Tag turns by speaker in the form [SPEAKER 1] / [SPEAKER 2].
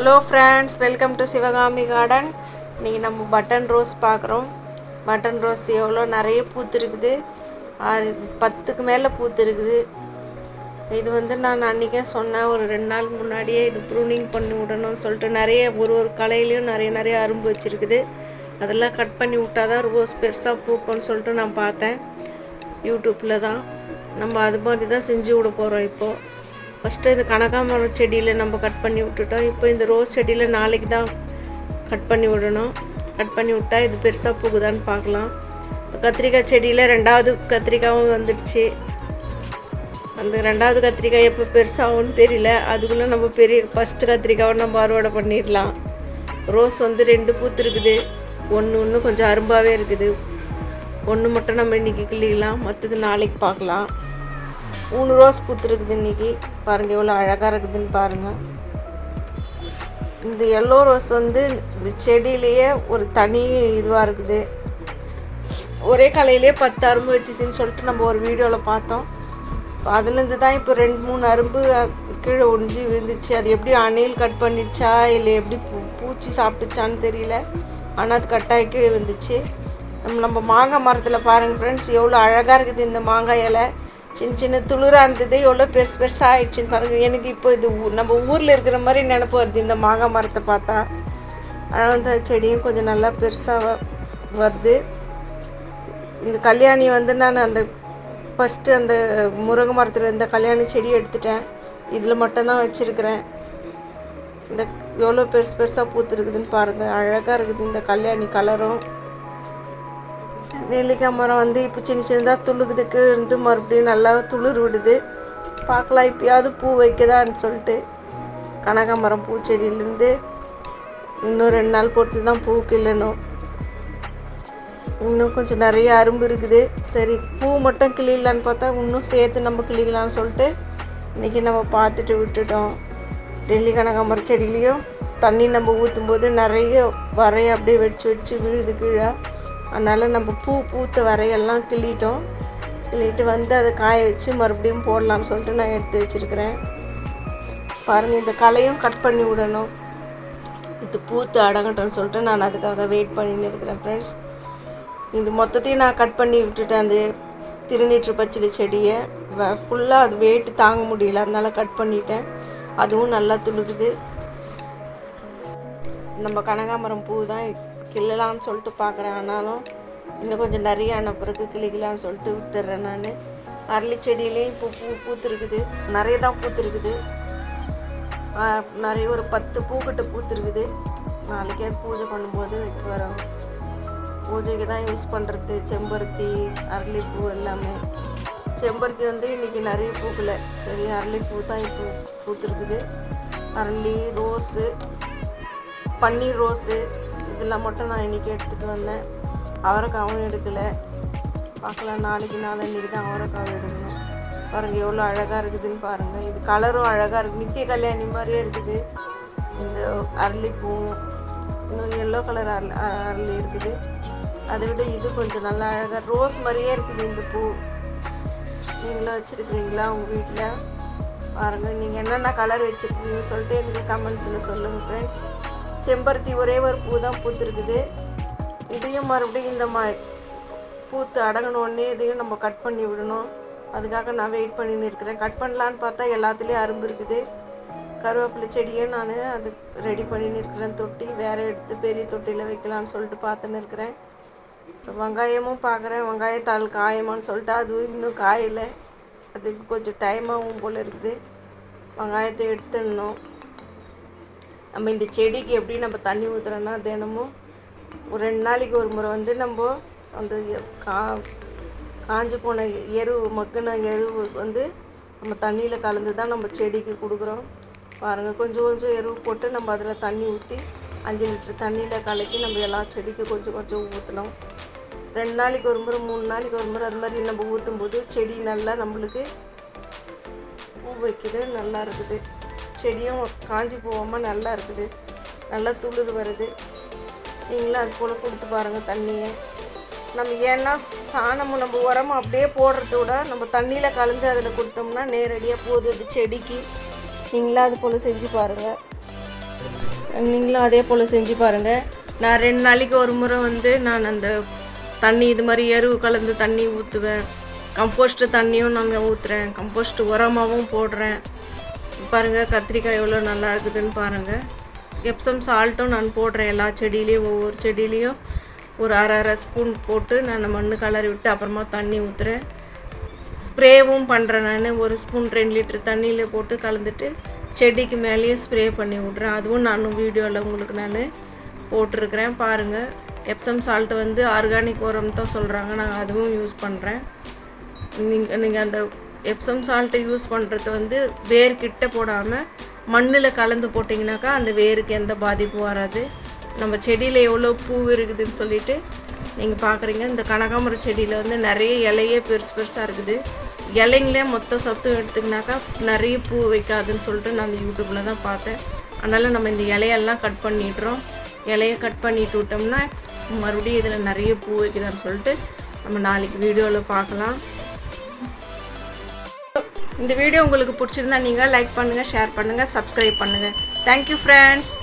[SPEAKER 1] Hello friends, welcome to Sivakami garden. இன்றைக்கி நம்ம button rose பார்க்குறோம். பட்டன் ரோஸ் எவ்வளோ நிறைய பூத்து இருக்குது. 10க்கு மேலே பூத்து இருக்குது. இது நான் அன்றைக்கே சொன்னேன், ஒரு 2 நாள் முன்னாடியே இது ப்ரூனிங் பண்ணி விடணும்னு சொல்லிட்டு நிறைய ஒரு கலையிலையும் நிறைய அரும்பு வச்சுருக்குது. அதெல்லாம் கட் பண்ணி விட்டால் தான் ரோஸ் பெருசாக பூக்கும்னு சொல்லிட்டு நான் பார்த்தேன் யூடியூப்பில் தான். நம்ம அது மாதிரி தான் செஞ்சு விட போகிறோம். இப்போது ஃபஸ்ட்டு இந்த கனகாமரம் செடியில் நம்ம கட் பண்ணி விட்டுட்டோம். இப்போ இந்த ரோஸ் செடியில் நாளைக்கு தான் கட் பண்ணி விடணும். கட் பண்ணி விட்டால் இது பெருசாக பூக்குதான்னு பார்க்கலாம். கத்திரிக்காய் செடியில் 2வது கத்திரிக்காயும் வந்துடுச்சு. அந்த 2வது கத்திரிக்காய் எப்போ பெருசாகும்னு தெரியல. அதுக்குள்ளே நம்ம ஃபஸ்ட்டு கத்திரிக்காவை நம்ம அறுவடை பண்ணிடலாம். ரோஸ் 2 பூத்து இருக்குது. ஒன்று கொஞ்சம் அரும்பாகவே இருக்குது. ஒன்று மட்டும் நம்ம இன்றைக்கி கிள்ளிக்கலாம், மற்றது நாளைக்கு பார்க்கலாம். 3 ரோஸ் பூத்துருக்குது இன்றைக்கி. பாருங்கள் எவ்வளோ அழகாக இருக்குதுன்னு பாருங்கள். இந்த எல்லோ ரோஸ் இந்த செடியிலேயே ஒரு தனி இதுவாக இருக்குது. ஒரே கலையிலே 10 அரும்பு வச்சுச்சின்னு சொல்லிட்டு நம்ம ஒரு வீடியோவில் பார்த்தோம். அதுலேருந்து தான் இப்போ 2-3 அரும்பு கீழே ஒடிஞ்சு விழுந்துச்சு. அது எப்படி அணில் கட் பண்ணிடுச்சா இல்லை எப்படி பூச்சி சாப்பிட்டுச்சான்னு தெரியல. ஆனால் அது கட்டாயி கீழே விழுந்துச்சு. நம்ம மாங்காய் மரத்தில் பாருங்கள் ஃப்ரெண்ட்ஸ், எவ்வளோ அழகாக இருக்குது. இந்த மாங்காய் இலை சின்ன துளிராக இருந்தது, எவ்வளோ பெருசாக ஆயிடுச்சுன்னு பாருங்கள். எனக்கு இப்போ இது நம்ம ஊரில் இருக்கிற மாதிரி நினப்பு வருது இந்த மாங்காய் மரத்தை பார்த்தா. அந்த செடியும் கொஞ்சம் நல்லா பெருசாக வருது. இந்த கல்யாணி நான் அந்த ஃபஸ்ட்டு அந்த முருங்கை மரத்தில் இந்த கல்யாணி செடி எடுத்துட்டேன். இதில் மட்டும்தான் வச்சுருக்கிறேன். இந்த எவ்வளோ பெருசாக பூத்துருக்குதுன்னு பாருங்கள். அழகாக இருக்குது இந்த கல்யாணி கலரும். நெல்லிக்காய் மரம் இப்போ சின்னதாக துளுக்குதுக்கு இருந்து மறுபடியும் நல்லா துளிர் விடுது. பார்க்கலாம் இப்போயாவது பூ வைக்கதான்னு சொல்லிட்டு. கனகாமரம் பூச்செடியிலேருந்து இன்னும் 2 நாள் பொறுத்து தான் பூ கிள்ளணும். இன்னும் கொஞ்சம் நிறைய அரும்பு இருக்குது. சரி, பூ மட்டும் கிளிக்கலான்னு பார்த்தா இன்னும் சேர்த்து நம்ம கிளிக்கலான்னு சொல்லிட்டு இன்றைக்கி நம்ம பார்த்துட்டு விட்டுட்டோம். டெல்லி கனகாமரம் செடியிலையும் தண்ணி நம்ம ஊற்றும்போது நிறைய வரைய அப்படியே வச்சு விழுது கீழே. அதனால் நம்ம பூத்த வரையெல்லாம் கிள்ளிட்டு அதை காய வச்சு மறுபடியும் போடலான்னு சொல்லிட்டு நான் எடுத்து வச்சுருக்கிறேன். பாருங்கள், இந்த களையும் கட் பண்ணி விடணும். இது பூத்து அடங்கட்டும்னு சொல்லிட்டு நான் அதுக்காக வெயிட் பண்ணின்னு இருக்கிறேன் ஃப்ரெண்ட்ஸ். இது மொத்தத்தையும் நான் கட் பண்ணி விட்டுட்டேன். அந்த திருநீற்று பச்சிலை செடியை ஃபுல்லாக அது வெயிட்டு தாங்க முடியல, அதனால் கட் பண்ணிட்டேன். அதுவும் நல்லா துளுக்குது. நம்ம கனகாமரம் பூ தான் கிள்ளலான்னு சொல்லிட்டு பார்க்குறேன். ஆனாலும் இன்னும் கொஞ்சம் நிறைய ஆன பிறகு கிளிக்கலான்னு சொல்லிட்டு விட்டுறேன் நான். அரளி செடியிலையும் இப்போ பூத்துருக்குது. நிறைய தான் பூத்துருக்குது. நிறைய ஒரு 10 பூக்கிட்ட பூத்துருக்குது. நாளைக்கு அது பூஜை பண்ணும்போது வைக்க வரோம். பூஜைக்கு தான் யூஸ் பண்ணுறது செம்பருத்தி, அரளிப்பூ எல்லாமே. செம்பருத்தி இன்றைக்கி நிறைய பூக்கலை. சரி, அரளிப்பூ தான் இப்போ பூத்துருக்குது. அரளி, ரோஸு, பன்னீர் ரோஸு இதெல்லாம் மட்டும் நான் இன்றைக்கி எடுத்துகிட்டு வந்தேன். அவரைக்காவும் எடுக்கலை. பார்க்கலாம், நாளைக்கு தான் அவரைக்காவும் எடுக்கணும். பாருங்கள் எவ்வளோ அழகாக இருக்குதுன்னு பாருங்கள். இது கலரும் அழகாக இருக்குது. நித்திய கல்யாணி மாதிரியே இருக்குது. இந்த அரளிப்பூவும் இன்னும் எல்லோ கலர் அரளி இருக்குது. அதை விட இது கொஞ்சம் நல்லா அழகாக ரோஸ் மாதிரியே இருக்குது இந்த பூ. நீங்களும் வச்சுருக்கிறீங்களா உங்கள் வீட்டில்? பாருங்கள், நீங்கள் என்னென்ன கலர் வச்சுருக்கீங்கன்னு சொல்லிட்டு எனக்கு கமெண்ட்ஸில் சொல்லுங்கள் ஃப்ரெண்ட்ஸ். செம்பருத்தி ஒரே ஒரு பூ தான் பூத்துருக்குது. இதையும் மறுபடியும் இந்த பூத்து அடங்கினோடனே இதையும் நம்ம கட் பண்ணி விடணும். அதுக்காக நான் வெயிட் பண்ணின்னு இருக்கிறேன். கட் பண்ணலான்னு பார்த்தா எல்லாத்துலேயும் அரும்பு இருக்குது. கருவேப்பிலை செடியும் நான் அது ரெடி பண்ணின்னு இருக்கிறேன். தொட்டி வேறு எடுத்து பெரிய தொட்டியில் வைக்கலான்னு சொல்லிட்டு பார்த்துன்னு இருக்கிறேன். வெங்காயமும் பார்க்குறேன். வெங்காயத்தாள் காயமான்னு சொல்லிட்டு அதுவும் இன்னும் காயலை. அதுக்கு கொஞ்சம் டைமாகவும் போல் இருக்குது. வெங்காயத்தை எடுத்துடணும். நம்ம இந்த செடிக்கு எப்படி நம்ம தண்ணி ஊற்றுறோன்னா தினமும் ஒரு 2 நாளைக்கு ஒரு முறை நம்ம அந்த காஞ்சி போன மக்கின எருவு நம்ம தண்ணியில் கலந்து தான் நம்ம செடிக்கு கொடுக்குறோம். பாருங்கள், கொஞ்சம் எருவு போட்டு நம்ம அதில் தண்ணி ஊற்றி 5 லிட்டர் தண்ணியில் கலக்கி நம்ம எல்லா செடிக்கும் கொஞ்சம் ஊற்றணும். 2 நாளைக்கு ஒரு முறை, 3 நாளைக்கு ஒரு முறை அது மாதிரி நம்ம ஊற்றும்போது செடி நல்லா நம்மளுக்கு பூ வைக்குது, நல்லா இருக்குது. செடியும் காஞ்சி போகாமல் நல்லா இருக்குது. நல்லா துளிர் வருது. நீங்களும் அது போல் கொடுத்து பாருங்கள் தண்ணியை. நம்ம ஏன்னா சாணமும் நம்ம உரமும் அப்படியே போடுறத விட நம்ம தண்ணியில் கலந்து அதில் கொடுத்தோம்னா நேரடியாக போகுது அது செடிக்கு. நீங்களும் அது போல் செஞ்சு பாருங்கள். நீங்களும் அதே போல் செஞ்சு பாருங்கள். நான் 2 நாளைக்கு ஒரு முறை வந்து நான் அந்த தண்ணி இது மாதிரி எருவு கலந்து தண்ணி ஊற்றுவேன். கம்போஸ்ட்டு தண்ணியும் நாங்கள் ஊற்றுறேன். கம்போஸ்ட் உரமாகவும் போடுறேன். பாருங்கள் கத்திரிக்காய் எவ்வளோ நல்லா இருக்குதுன்னு பாருங்கள். எப்சம் சால்ட்டும் நான் போடுறேன். எல்லா செடியிலையும் ஒவ்வொரு செடியிலையும் ஒரு அரை ஸ்பூன் போட்டு நான் மண் கலரி விட்டு அப்புறமா தண்ணி ஊற்றுறேன். ஸ்ப்ரேவும் பண்ணுறேன். நான் 1 ஸ்பூன் 2 லிட்டர் தண்ணியில் போட்டு கலந்துட்டு செடிக்கு மேலேயும் ஸ்ப்ரே பண்ணி விட்றேன். அதுவும் நான் வீடியோவில் உங்களுக்கு நான் போட்டிருக்கிறேன் பாருங்கள். எப்சம் சால்ட்டு வந்து ஆர்கானிக் உரம் தான் சொல்கிறாங்க. நான் அதுவும் யூஸ் பண்ணுறேன். நீங்கள் அந்த எப்சம் சால்ட்டை யூஸ் பண்ணுறது வந்து வேர்கிட்ட போடாமல் மண்ணில் கலந்து போட்டிங்கனாக்கா அந்த வேருக்கு எந்த பாதிப்பும் வராது. நம்ம செடியில் எவ்வளோ பூ இருக்குதுன்னு சொல்லிவிட்டு நீங்கள் பார்க்குறீங்க. இந்த கனகாமரம் செடியில் வந்து நிறைய இலையே பெருசாக இருக்குது. இலைங்களே மொத்த சத்தும் எடுத்துக்கினாக்கா நிறைய பூ வைக்காதுன்னு சொல்லிட்டு நான் யூடியூப்பில் தான் பார்த்தேன். அதனால் நம்ம இந்த இலையெல்லாம் கட் பண்ணிடுறோம். இலையை கட் பண்ணிட்டு விட்டோம்னா மறுபடியும் இதில் நிறைய பூ வைக்குதான்னு சொல்லிட்டு நம்ம நாளைக்கு வீடியோவில் பார்க்கலாம். இந்த வீடியோ உங்களுக்கு பிடிச்சிருந்தா நீங்கள் லைக் பண்ணுங்கள், ஷேர் பண்ணுங்கள், சப்ஸ்கிரைப் பண்ணுங்கள். Thank you friends.